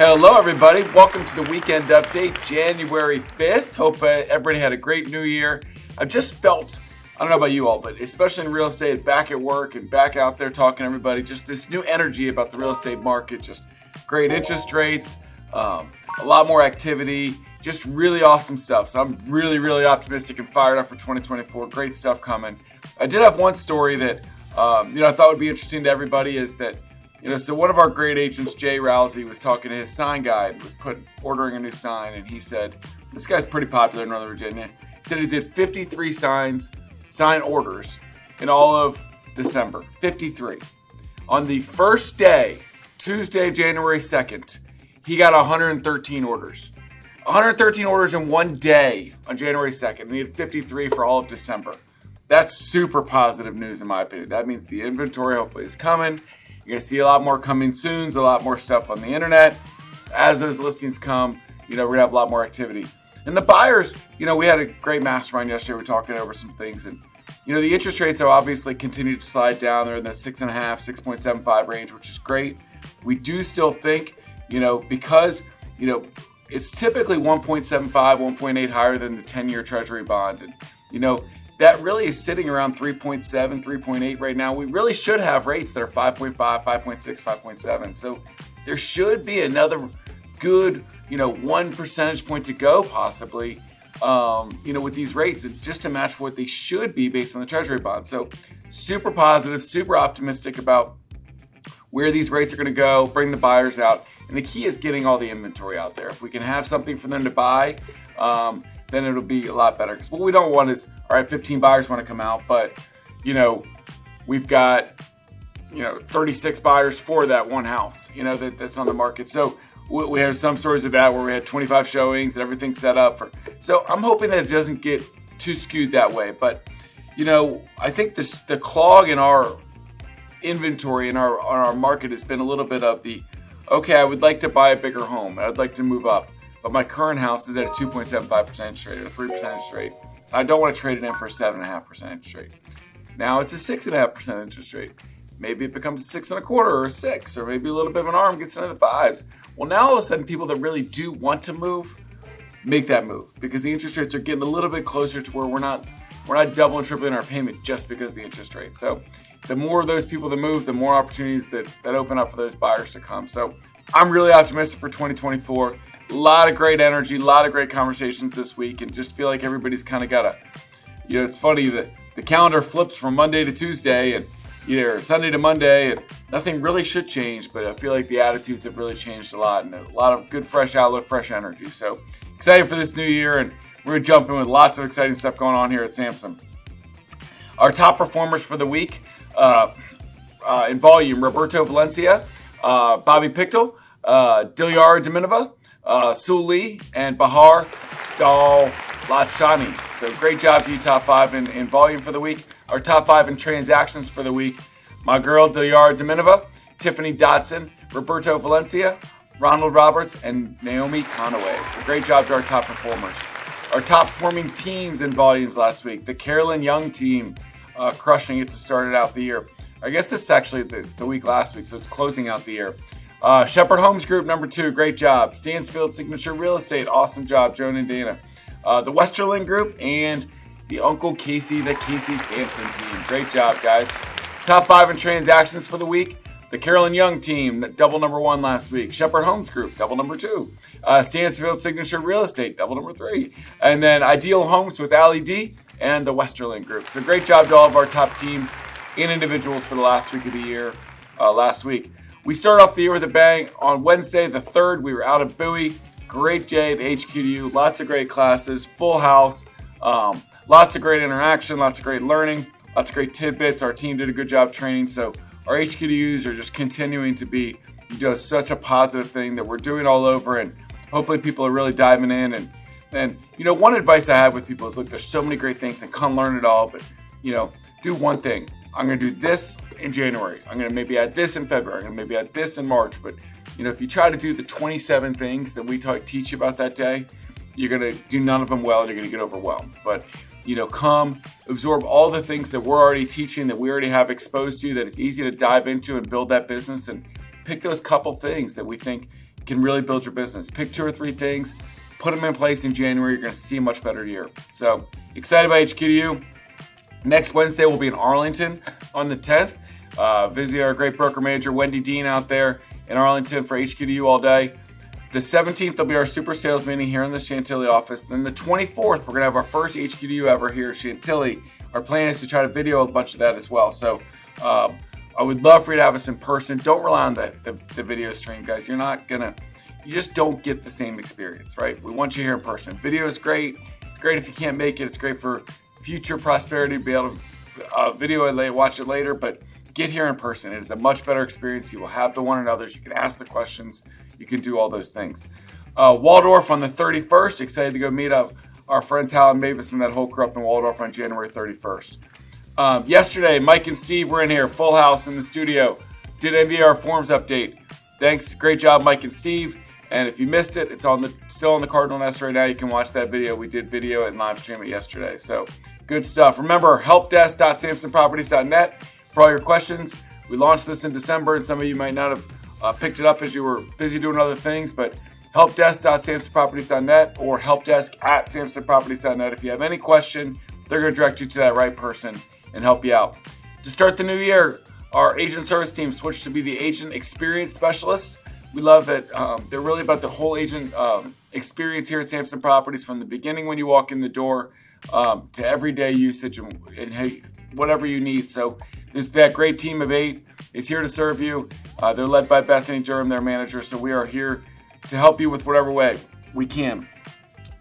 Hello, everybody. Welcome to the weekend update, January 5th. Hope everybody had a great new year. I've just felt, I don't know about you all, but especially in real estate, back at work and back out there talking to everybody, just this new energy about the real estate market, just great interest rates, a lot more activity, just really awesome stuff. So I'm really, really optimistic and fired up for 2024. Great stuff coming. I did have one story that, I thought would be interesting to everybody is that, so one of our great agents, Jay Rousey, was talking to his sign guy and was ordering a new sign. And he said, this guy's pretty popular in Northern Virginia. He said he did 53 sign orders in all of December. 53. On the first day, Tuesday, January 2nd, he got 113 orders. 113 orders in one day on January 2nd. And he had 53 for all of December. That's super positive news in my opinion. That means the inventory hopefully is coming. You're going to see a lot more coming soon, a lot more stuff on the internet. As those listings come, we're going to have a lot more activity. And the buyers, we had a great mastermind yesterday. We were talking over some things. And, the interest rates have obviously continued to slide down. They're in the 6.5, 6.75 range, which is great. We do still think, because, it's typically 1.75, 1.8 higher than the 10-year Treasury bond. And, that really is sitting around 3.7, 3.8 right now. We really should have rates that are 5.5, 5.6, 5.7. So there should be another good, 1 percentage point to go possibly, with these rates just to match what they should be based on the Treasury bond. So super positive, super optimistic about where these rates are going to go, bring the buyers out. And the key is getting all the inventory out there. If we can have something for them to buy, then it'll be a lot better. Because what we don't want is, all right, 15 buyers want to come out, but, we've got, 36 buyers for that one house, that's on the market. So we have some stories of that where we had 25 showings and everything set up. So I'm hoping that it doesn't get too skewed that way. But, I think the clog in our inventory in our market has been a little bit of okay, I would like to buy a bigger home. I'd like to move up. But my current house is at a 2.75% interest rate or 3% interest rate. I don't want to trade it in for a 7.5% interest rate. Now it's a 6.5% interest rate. Maybe it becomes a 6.25 or a 6, or maybe a little bit of an arm gets into the 5s. Well, now all of a sudden, people that really do want to move, make that move because the interest rates are getting a little bit closer to where we're not double and tripling our payment just because of the interest rate. So the more of those people that move, the more opportunities that open up for those buyers to come. So I'm really optimistic for 2024. A lot of great energy, a lot of great conversations this week, and just feel like everybody's kind of got it's funny that the calendar flips from Monday to Tuesday and either Sunday to Monday, and nothing really should change, but I feel like the attitudes have really changed a lot, and a lot of good, fresh outlook, fresh energy. So excited for this new year, and we're going to jump in with lots of exciting stuff going on here at Samson. Our top performers for the week in volume, Roberto Valencia, Bobby Pichtel, Dilyara Daminova, Seul Lee, and Bahar Dowlatshahi. So great job to you, top 5 in volume for the week. Our top 5 in transactions for the week, my girl Dilyara Daminova, Tiffany Dodson, Roberto Valencia, Ronald Roberts, and Noemy Conaway. So great job to our top performers. Our top performing teams in volumes last week, the Carolyn Young team crushing it to start out the year. I guess this is actually the week last week, so it's closing out the year. Shepherd Homes Group, number 2, great job. Stansfield Signature Real Estate, awesome job, Joan and Dana. The Westerlund Group and the Uncle Casey, the Casey Samson team. Great job, guys. Top 5 in transactions for the week. The Carolyn Young team, double number 1 last week. Shepherd Homes Group, double number 2. Stansfield Signature Real Estate, double number 3. And then Ideal Homes with Ali D and the Westerlund Group. So great job to all of our top teams and individuals for the last week of the year, last week. We start off the year with a bang. On Wednesday, the 3rd, we were out of Bowie. Great day at HQU. Lots of great classes, full house. Lots of great interaction, lots of great learning, lots of great tidbits. Our team did a good job training. So our HQUs are just continuing to be such a positive thing that we're doing all over. And hopefully people are really diving in. And one advice I have with people is, look, there's so many great things and come learn it all. But, do one thing. I'm going to do this in January. I'm going to maybe add this in February. I'm going to maybe add this in March. But, if you try to do the 27 things that we teach you about that day, you're going to do none of them well and you're going to get overwhelmed. But, come absorb all the things that we're already teaching, that we already have exposed to, that it's easy to dive into and build that business, and pick those couple things that we think, can really build your business. Pick 2 or 3 things, put them in place in January. You're going to see a much better year. So excited about HQDU. Next Wednesday, we'll be in Arlington on the 10th. Visit our great broker manager, Wendy Dean, out there in Arlington for HQDU all day. The 17th will be our super sales meeting here in the Chantilly office. Then the 24th, we're going to have our first HQDU ever here at Chantilly. Our plan is to try to video a bunch of that as well. So I would love for you to have us in person. Don't rely on the video stream, guys. You just don't get the same experience, right? We want you here in person. Video is great. It's great if you can't make it. It's great for future prosperity to be able to video it, watch it later, but get here in person. It is a much better experience. You will have the one another's. You can ask the questions. You can do all those things. Waldorf on the 31st. Excited to go meet up our friends Hal and Mavis and that whole crew up in Waldorf on January 31st. Yesterday, Mike and Steve were in here, full house in the studio. Did NVR Forms update. Thanks. Great job, Mike and Steve. And if you missed it, it's still on the Cardinal Nest right now. You can watch that video. We did video and live stream it yesterday. So good stuff. Remember, helpdesk.samsonproperties.net for all your questions. We launched this in December, and some of you might not have picked it up as you were busy doing other things, but helpdesk.samsonproperties.net or helpdesk@samsonproperties.net. If you have any question, they're going to direct you to that right person and help you out. To start the new year, our agent service team switched to be the agent experience specialists. We love that they're really about the whole agent experience here at Samson Properties, from the beginning when you walk in the door to everyday usage and hey, whatever you need. So that great team of 8 is here to serve you. They're led by Bethany Durham, their manager. So we are here to help you with whatever way we can.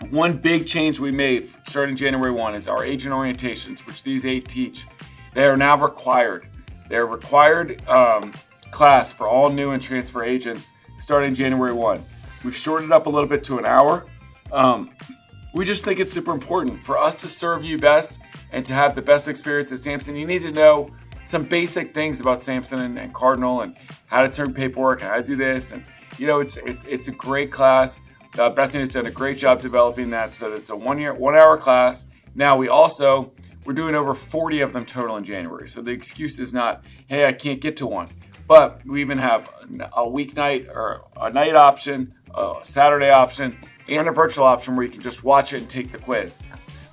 One big change we made starting January 1 is our agent orientations, which these 8 teach. They are now required. They're required class for all new and transfer agents starting January 1. We've shortened it up a little bit to an hour. We just think it's super important for us to serve you best and to have the best experience at Samson. You need to know some basic things about Samson and Cardinal and how to turn paperwork and how to do this. And it's a great class. Bethany has done a great job developing that, so it's a 1-hour class. Now we're doing over 40 of them total in January. So the excuse is not, hey, I can't get to one. But we even have a weeknight or a night option, a Saturday option, and a virtual option where you can just watch it and take the quiz.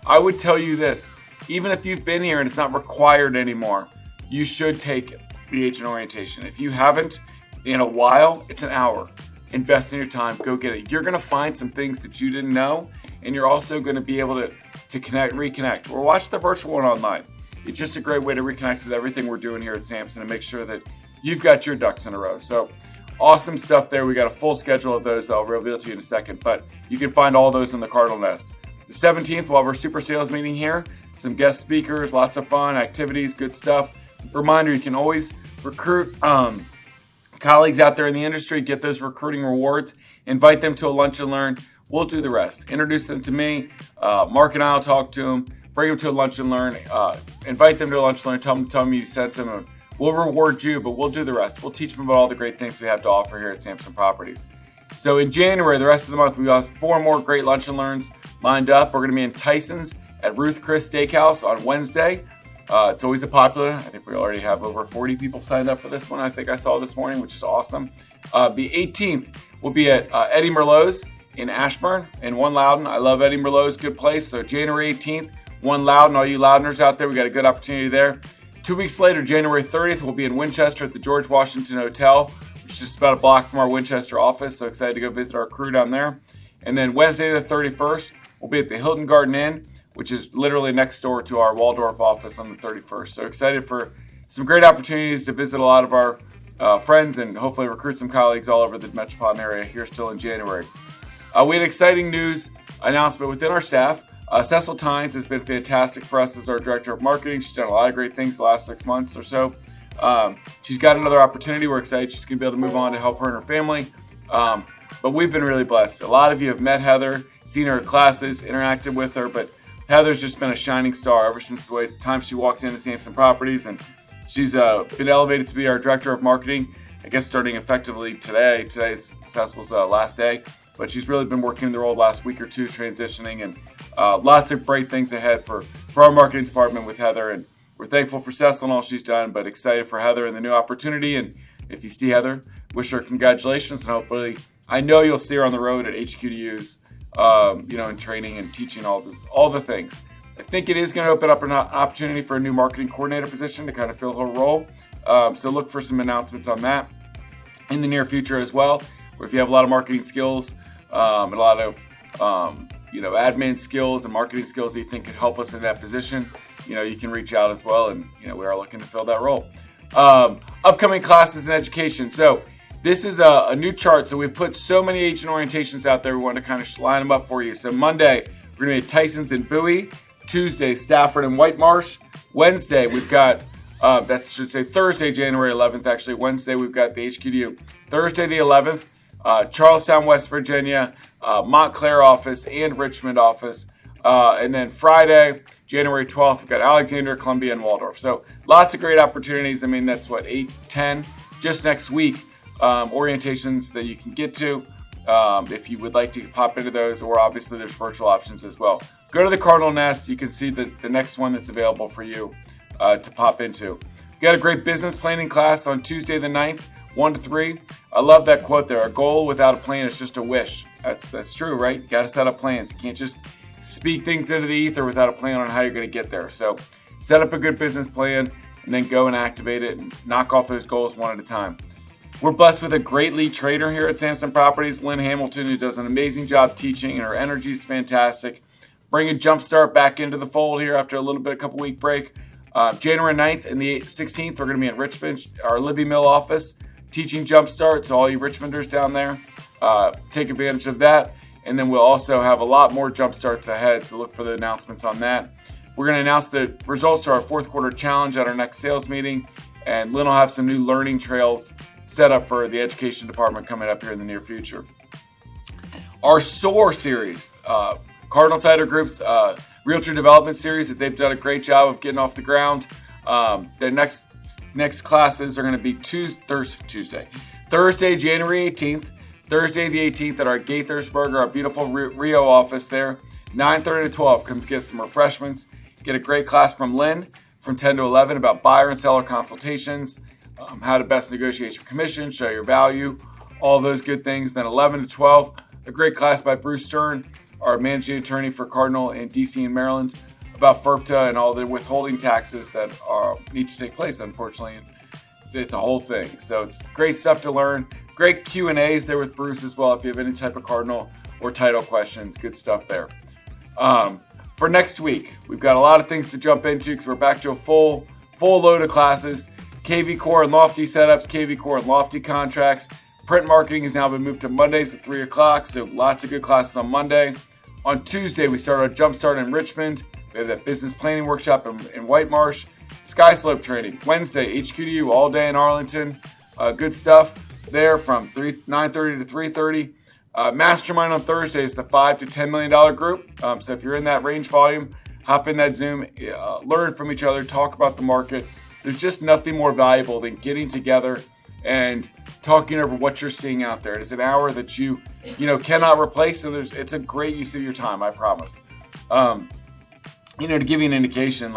I would tell you this, even if you've been here and it's not required anymore, you should take the agent orientation. If you haven't in a while, it's an hour. Invest in your time, go get it. You're gonna find some things that you didn't know, and you're also gonna be able to reconnect, or watch the virtual one online. It's just a great way to reconnect with everything we're doing here at Samson and make sure that you've got your ducks in a row. So awesome stuff there. We got a full schedule of those that I'll reveal to you in a second, but you can find all those in the Cardinal Nest. The 17th, we'll have our super sales meeting here. Some guest speakers, lots of fun, activities, good stuff. Reminder, you can always recruit colleagues out there in the industry, get those recruiting rewards, invite them to a lunch and learn. We'll do the rest. Introduce them to me. Mark and I will talk to them, bring them to a lunch and learn, invite them to a lunch and learn, tell them you sent them. We'll reward you, but we'll do the rest. We'll teach them about all the great things we have to offer here at Samson Properties. So in January, the rest of the month, we have 4 more great lunch and learns lined up. We're going to be in Tyson's at Ruth Chris Steakhouse on Wednesday. It's always a popular. I think we already have over 40 people signed up for this one. I think I saw this morning, which is awesome. The 18th will be at Eddie Merlot's in Ashburn and One Loudon. I love Eddie Merlot's, good place. So January 18th, One Loudon, all you Loudoners out there, we got a good opportunity there. 2 weeks later, January 30th, we'll be in Winchester at the George Washington Hotel, which is just about a block from our Winchester office. So excited to go visit our crew down there. And then Wednesday the 31st, we'll be at the Hilton Garden Inn, which is literally next door to our Waldorf office on the 31st. So excited for some great opportunities to visit a lot of our friends and hopefully recruit some colleagues all over the metropolitan area here still in January. We had exciting news announcement within our staff. Cecil Tynes has been fantastic for us as our Director of Marketing. She's done a lot of great things the last 6 months or so. She's got another opportunity. We're excited she's going to be able to move on to help her and her family. But we've been really blessed. A lot of you have met Heather, seen her at classes, interacted with her, but Heather's just been a shining star ever since the time she walked into Samson Properties, and she's been elevated to be our Director of Marketing, I guess starting effectively today. Today's Cecil's last day, but she's really been working the role the last week or two, transitioning, and lots of great things ahead for our marketing department with Heather, and we're thankful for Cecil and all she's done, but excited for Heather and the new opportunity. And if you see Heather, wish her congratulations, and hopefully I know you'll see her on the road at HQDUs, in training and teaching all the things. I think it is going to open up an opportunity for a new marketing coordinator position to kind of fill her role. So look for some announcements on that in the near future as well. Or if you have a lot of marketing skills and a lot of admin skills and marketing skills that you think could help us in that position, you can reach out as well. And we are looking to fill that role. Upcoming classes in education. So this is a new chart. So we've put so many agent orientations out there. We want to kind of line them up for you. So Monday, we're going to be at Tyson's in Bowie. Tuesday, Stafford and White Marsh. Wednesday, we've got, Thursday, January 11th, actually. Wednesday, we've got the HQDU. Thursday, the 11th, Charlestown, West Virginia, Montclair office, and Richmond office. And then Friday, January 12th, we've got Alexandria, Columbia, and Waldorf. So lots of great opportunities. I mean, that's 8, 10, just next week, orientations that you can get to if you would like to pop into those, or obviously there's virtual options as well. Go to the Cardinal Nest. You can see the next one that's available for you to pop into. We got a great business planning class on Tuesday the 9th, 1 to 3. I love that quote there. A goal without a plan is just a wish. That's true, right? You got to set up plans. You can't just speak things into the ether without a plan on how you're going to get there. So set up a good business plan and then go and activate it and knock off those goals one at a time. We're blessed with a great lead trader here at Samson Properties, Lynn Hamilton, who does an amazing job teaching, and her energy is fantastic. Bring a Jumpstart back into the fold here after a couple week break. January 9th and the 16th, we're going to be in Richmond, our Libby Mill office, teaching Jumpstart. So all you Richmonders down there, take advantage of that. And then we'll also have a lot more Jumpstarts ahead, so look for the announcements on that. We're going to announce the results to our fourth quarter challenge at our next sales meeting. And Lynn will have some new learning trails set up for the education department coming up here in the near future. Our SOAR series, Cardinal Title Group's Realtor Development Series, that they've done a great job of getting off the ground. Their next classes are going to be Thursday, January 18th, Thursday the 18th at our Gaithersburg, our beautiful Rio office there, 9:30 to 12. Come get some refreshments. Get a great class from Lynn from 10 to 11 about buyer and seller consultations, how to best negotiate your commission, show your value, all those good things. Then 11 to 12, a great class by Bruce Stern, our managing attorney for Cardinal in DC and Maryland, about FERPTA and all the withholding taxes that need to take place, unfortunately. It's a whole thing. So it's great stuff to learn. Great Q&As there with Bruce as well if you have any type of Cardinal or title questions. Good stuff there. For next week, we've got a lot of things to jump into because we're back to a full load of classes. KV Core and Lofty setups, KV Core and Lofty contracts. Print marketing has now been moved to Mondays at 3 o'clock, so lots of good classes on Monday. On Tuesday, we start our Jumpstart in Richmond. We have that business planning workshop in White Marsh. Sky Slope training. Wednesday, HQDU all day in Arlington. Good stuff there from 9:30 to 3:30. Mastermind on Thursday is the $5 to $10 million group. So if you're in that range volume, hop in that Zoom, learn from each other, talk about the market. There's just nothing more valuable than getting together and talking over what you're seeing out there. It is an hour that you cannot replace, and it's a great use of your time, I promise. To give you an indication,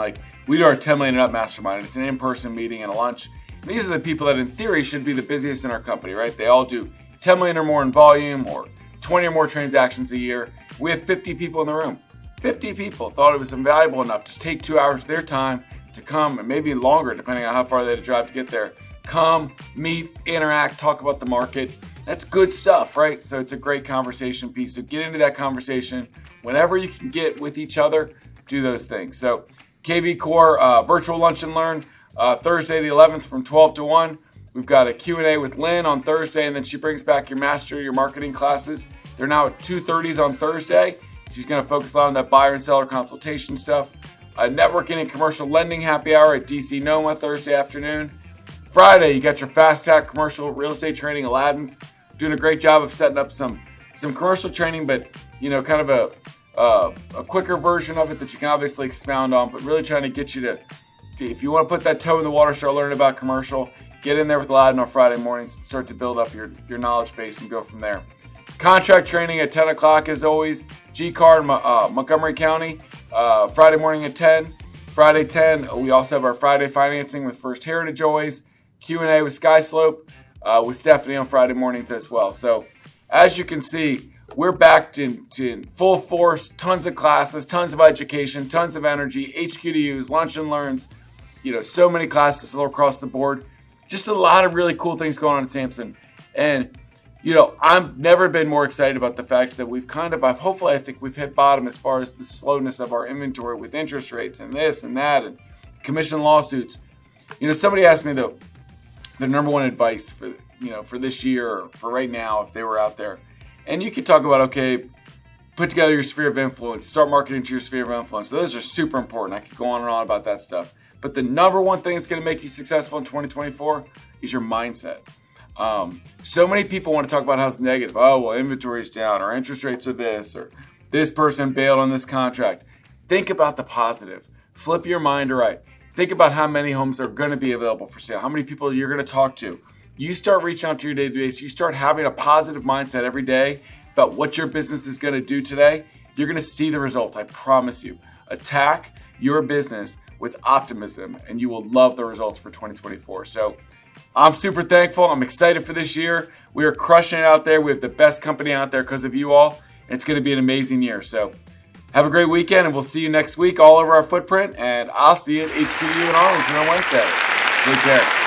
we do our 10 million and up mastermind. It's an in-person meeting and a lunch. And these are the people that in theory should be the busiest in our company, right? They all do 10 million or more in volume or 20 or more transactions a year. We have 50 people in the room. 50 people thought it was invaluable enough to take 2 hours of their time to come, and maybe longer, depending on how far they had to drive to get there. Come, meet, interact, talk about the market. That's good stuff, right? So it's a great conversation piece. So get into that conversation whenever you can get with each other. Do those things. So KV Core virtual lunch and learn Thursday the 11th from 12 to 1. We've got a Q&A with Lynn on Thursday, and then she brings back your marketing classes. They're now at 2:30 on Thursday. She's going to focus on that buyer and seller consultation stuff. Networking and commercial lending happy hour at DC Noma Thursday afternoon. Friday, you got your fast track commercial real estate training. Aladdin's doing a great job of setting up some commercial training, but kind of a quicker version of it that you can obviously expound on, but really trying to get you to if you want to put that toe in the water, start learning about commercial, get in there with Aladdin on Friday mornings and start to build up your knowledge base and go from there. Contract training at 10 o'clock as always. G-Car in Montgomery County, Friday morning at 10. Friday 10, we also have our Friday financing with First Heritage always. Q&A with Sky Slope with Stephanie on Friday mornings as well. So as you can see, we're back in full force, tons of classes, tons of education, tons of energy, HQ to use, lunch and learns, so many classes all across the board. Just a lot of really cool things going on at Samson. And, I've never been more excited about the fact that we've I think we've hit bottom as far as the slowness of our inventory with interest rates and this and that and commission lawsuits. Somebody asked me the number one advice for this year or for right now, if they were out there. And you could talk about, okay, put together your sphere of influence, start marketing to your sphere of influence. Those are super important. I could go on and on about that stuff. But the number one thing that's going to make you successful in 2024 is your mindset. So many people want to talk about how it's negative. Oh, well, inventory's down, or interest rates are this, or this person bailed on this contract. Think about the positive. Flip your mind right. Think about how many homes are going to be available for sale, how many people you're going to talk to. You start reaching out to your database. You start having a positive mindset every day about what your business is going to do today. You're going to see the results. I promise you. Attack your business with optimism, and you will love the results for 2024. So I'm super thankful. I'm excited for this year. We are crushing it out there. We have the best company out there because of you all, and it's going to be an amazing year. So have a great weekend, and we'll see you next week all over our footprint, and I'll see you at HQU in Arlington on Wednesday. Take care.